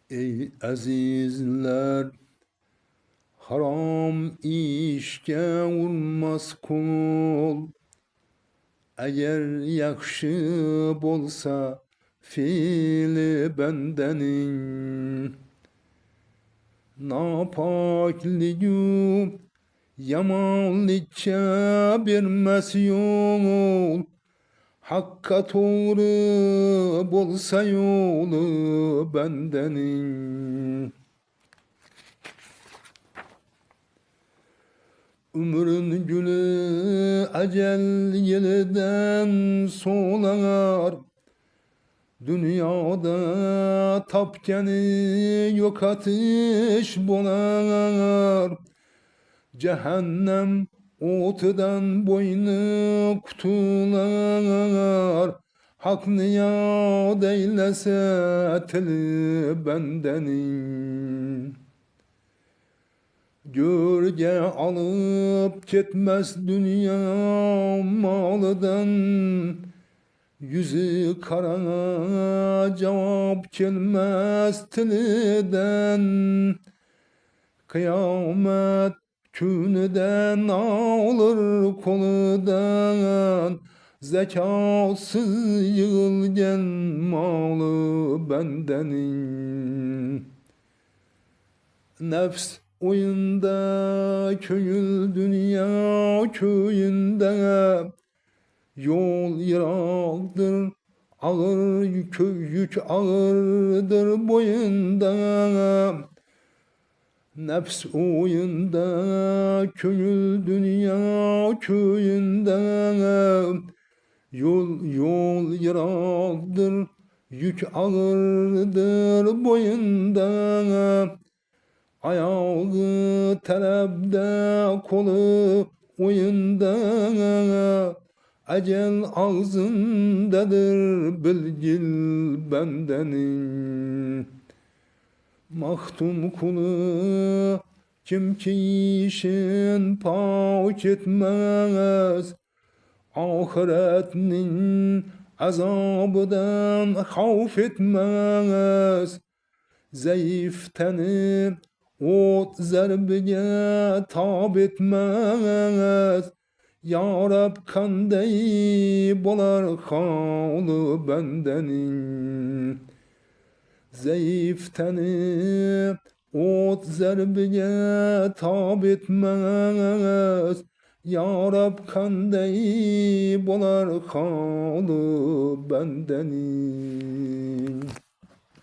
Ey azizler, haram işke urmas kul. Eğer yakşı bolsa fiili bendenin, napakliyim yamanlıkça bilmez yol. Hakka doğru bolsa yolu bendenin. Ömrün gülü ecel yeliden solar. Dünyada tapkeni yok ateş bolar. Cehennem otudan boynu kutular. Hak niyad eylese teli bendenin. Gölge alıp gitmez dünya malıdan. Yüzü kara cevap gelmez tilinden. Kıyamet günüden alır koludan. Zekasız yığılgen malı bendenin. Nefs oyunda köyül dünya köyünde. Yol yıraktır, ağır yük ağırdır boyunda. Nefs oyunda köyül dünya köyünde. Yol yıraktır, yük ağırdır boyunda. Ayağı talebde, kolu oyunda. Ecel ağzındadır bilgil bendenin. Mahtum kulu kim ki işin pak etmez. Ahiretinin azabından havf etmez. Zayıf teni ot zerbine tab etmez. Ya Rab kanday bolar halı bendenin. Zayıf teni ot zerbine tab etmez. Ya Rab kanday bolar halı bendenin.